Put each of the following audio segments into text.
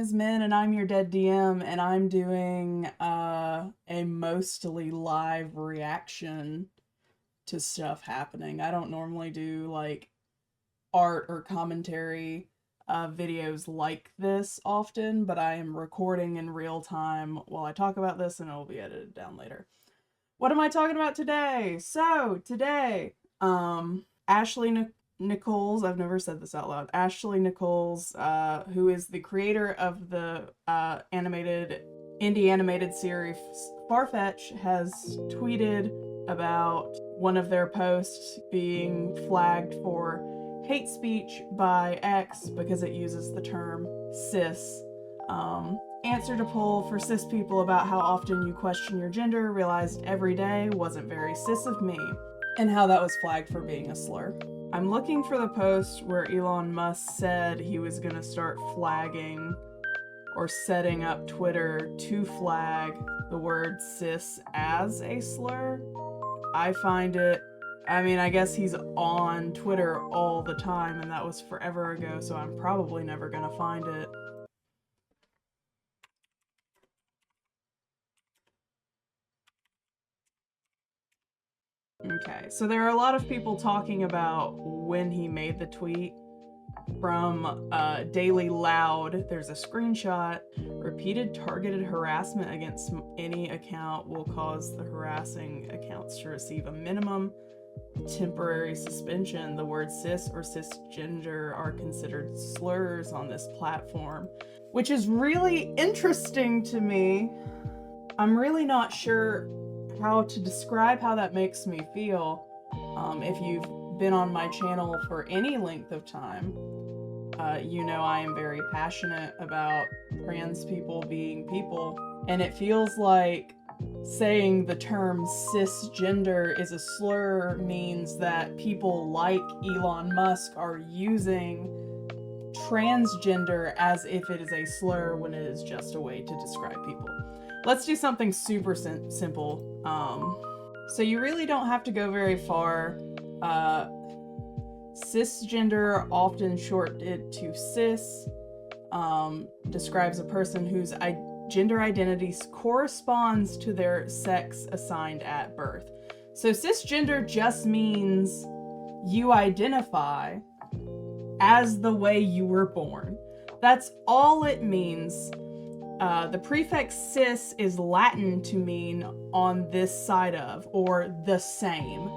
is Min, and I'm your dead DM, and I'm doing a mostly live reaction to stuff happening. I don't normally do like art or commentary videos like this often, but I am recording in real time while I talk about this, and it will be edited down later. What am I talking about today? So today, Ashley Nichols, I've never said this out loud. Ashley Nichols, who is the creator of the indie animated series Farfetch, has tweeted about one of their posts being flagged for hate speech by X because it uses the term cis. Answer to poll for cis people about how often you question your gender, realized every day wasn't very cis of me, and how that was flagged for being a slur. I'm looking for the post where Elon Musk said he was gonna start flagging or setting up Twitter to flag the word cis as a slur. I find it, I guess he's on Twitter all the time, and that was forever ago, so I'm probably never gonna find it. Okay, so there are a lot of people talking about when he made the tweet. From Daily Loud, there's a screenshot. Repeated targeted harassment against any account will cause the harassing accounts to receive a minimum temporary suspension. The words cis or cisgender are considered slurs on this platform, which is really interesting to me. I'm really not sure how to describe how that makes me feel. If you've been on my channel for any length of time, you know I am very passionate about trans people being people, and it feels like saying the term cisgender is a slur means that people like Elon Musk are using transgender as if it is a slur when it is just a way to describe people. Let's do something super simple. So you really don't have to go very far. Cisgender, often shortened to cis, describes a person whose gender identity corresponds to their sex assigned at birth. So cisgender just means you identify as the way you were born. That's all it means. The prefix cis is Latin to mean on this side of, or the same.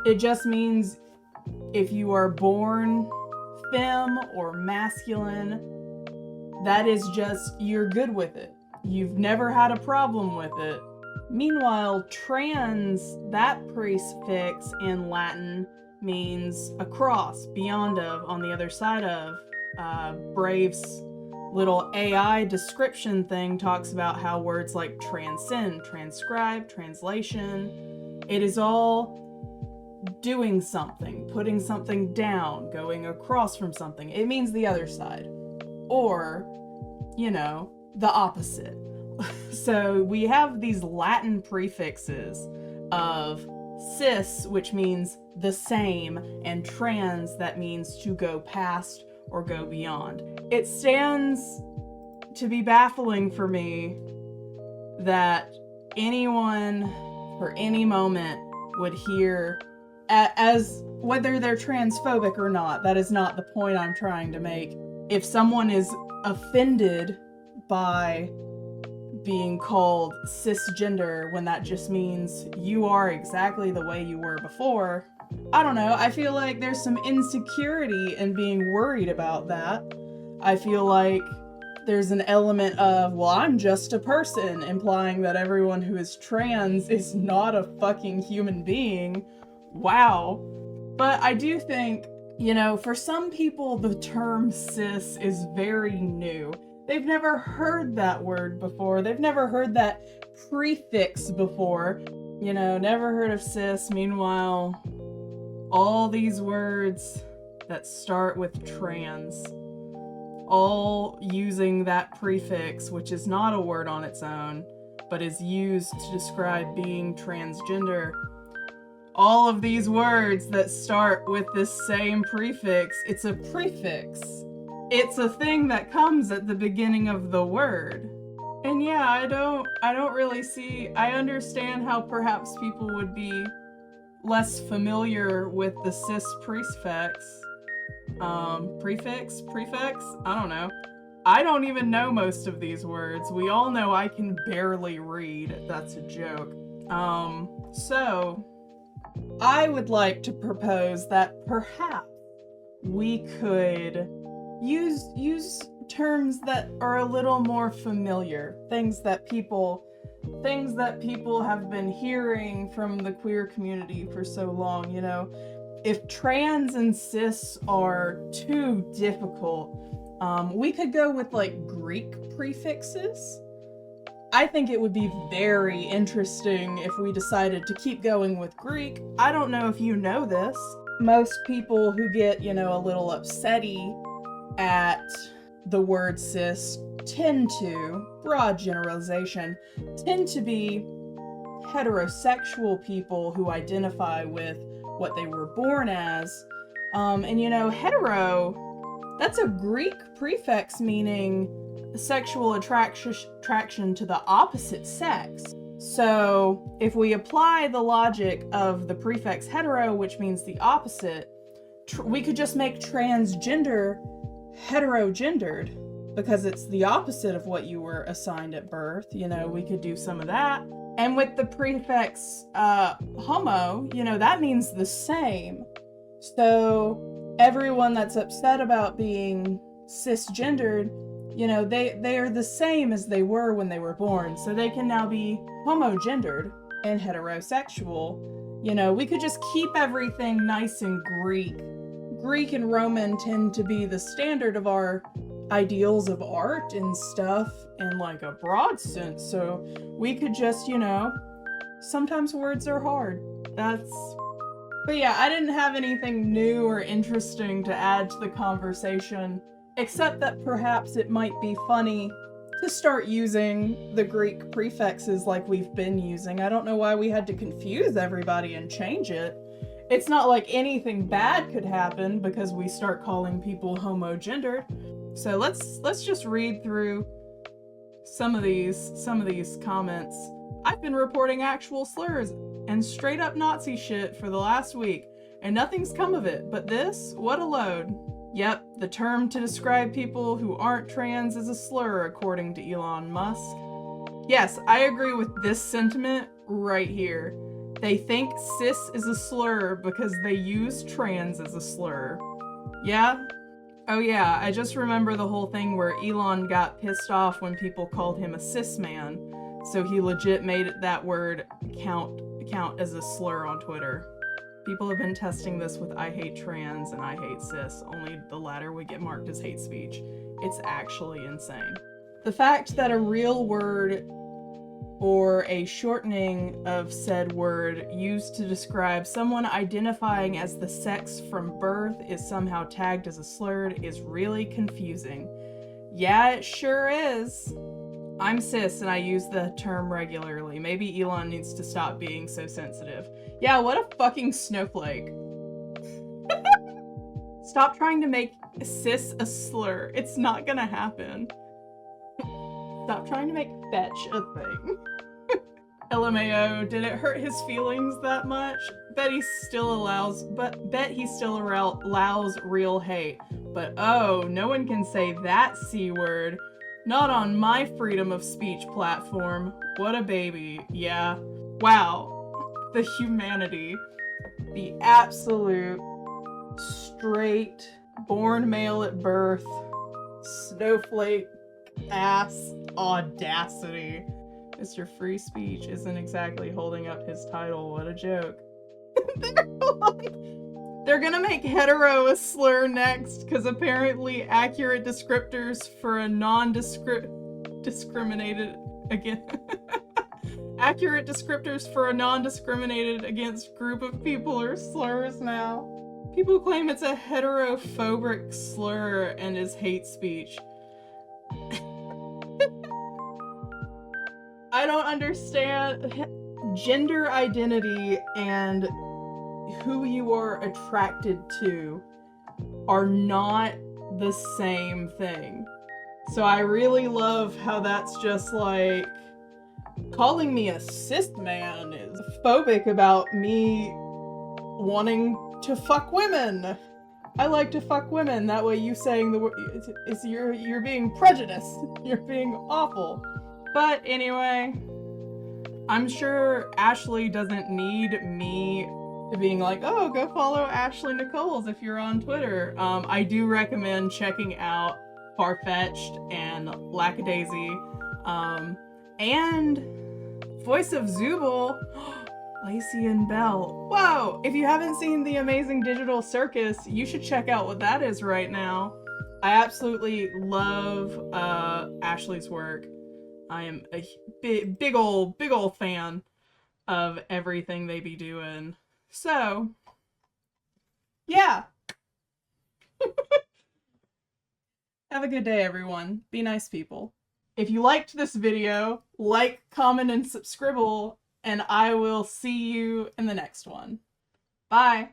It just means if you are born femme or masculine, that is just, you're good with it. You've never had a problem with it. Meanwhile, trans, that prefix in Latin means across, beyond of, on the other side of. Brave's little AI description thing talks about how words like transcend, transcribe, translation, it is all doing something, putting something down, going across from something. It means the other side. Or, you know, the opposite. So we have these Latin prefixes of cis, which means the same, and trans, that means to go past or go beyond. It stands to be baffling for me that anyone for any moment would hear as whether they're transphobic or not. That is not the point I'm trying to make. If someone is offended by being called cisgender when that just means you are exactly the way you were before, I don't know, I feel like there's some insecurity in being worried about that. I feel like there's an element of, well, I'm just a person, implying that everyone who is trans is not a fucking human being. Wow. But I do think, you know, for some people, the term cis is very new. They've never heard that word before. They've never heard that prefix before. You know, never heard of cis. Meanwhile, all these words that start with trans, all using that prefix, which is not a word on its own, but is used to describe being transgender. All of these words that start with this same prefix, it's a prefix. It's a thing that comes at the beginning of the word. And yeah, I don't really see, I understand how perhaps people would be less familiar with the cis prefix. Prefix? I don't know. I don't even know most of these words. We all know I can barely read. That's a joke. So I would like to propose that perhaps we could use terms that are a little more familiar, things that people have been hearing from the queer community for so long, you know. If trans and cis are too difficult, we could go with like Greek prefixes. I think it would be very interesting if we decided to keep going with Greek. I don't know if you know this. Most people who get, you know, a little upsetty at the word cis tend to, broad generalization, tend to be heterosexual people who identify with what they were born as. And you know, hetero, that's a Greek prefix meaning sexual attraction to the opposite sex. So if we apply the logic of the prefix hetero, which means the opposite, we could just make transgender hetero-gendered because it's the opposite of what you were assigned at birth. You know, we could do some of that. And with the prefix homo, you know, that means the same. So everyone that's upset about being cisgendered, you know, they are the same as they were when they were born. So they can now be homogendered and heterosexual. You know, we could just keep everything nice and Greek. Greek and Roman tend to be the standard of our ideals of art and stuff in like a broad sense. So we could just, you know, sometimes words are hard. But yeah, I didn't have anything new or interesting to add to the conversation, except that perhaps it might be funny to start using the Greek prefixes like we've been using. I don't know why we had to confuse everybody and change it. It's not like anything bad could happen because we start calling people homogendered. So let's just read through some of these comments. I've been reporting actual slurs and straight up Nazi shit for the last week, and nothing's come of it. But this, what a load. Yep, the term to describe people who aren't trans is a slur, according to Elon Musk. Yes, I agree with this sentiment right here. They think cis is a slur because they use trans as a slur. Yeah? Oh yeah, I just remember the whole thing where Elon got pissed off when people called him a cis man, so he legit made that word count as a slur on Twitter. People have been testing this with I hate trans and I hate cis, only the latter would get marked as hate speech. It's actually insane. The fact that a real word or a shortening of said word used to describe someone identifying as the sex from birth is somehow tagged as a slur is really confusing. Yeah, it sure is. I'm cis and I use the term regularly. Maybe Elon needs to stop being so sensitive. Yeah, what a fucking snowflake. Stop trying to make cis a slur. It's not gonna happen. Stop trying to make fetch a thing. LMAO, did it hurt his feelings that much? Bet he still allows real hate. But oh, no one can say that C word. Not on my freedom of speech platform. What a baby. Yeah. Wow. The humanity. The absolute straight, born male at birth, snowflake ass audacity. Mr. Free Speech isn't exactly holding up his title. What a joke. They're gonna make hetero a slur next, because apparently accurate descriptors for a non-discriminated accurate descriptors for a non-discriminated against group of people are slurs now. People claim it's a heterophobic slur and is hate speech. I don't understand. Gender identity and who you are attracted to are not the same thing. So I really love how that's just like, calling me a cis man is phobic about me wanting to fuck women. I like to fuck women. That way you saying the word is you're being prejudiced. You're being awful. But anyway, I'm sure Ashley doesn't need me being like, oh, go follow Ashley Nichols if you're on Twitter. I do recommend checking out Farfetched and Lackadaisy, and Voice of Zubul, Lacey and Belle. Whoa! If you haven't seen The Amazing Digital Circus, you should check out what that is right now. I absolutely love Ashley's work. I am a big ol' fan of everything they be doing. So, yeah. Have a good day, everyone. Be nice people. If you liked this video, like, comment, and subscribe, and I will see you in the next one. Bye!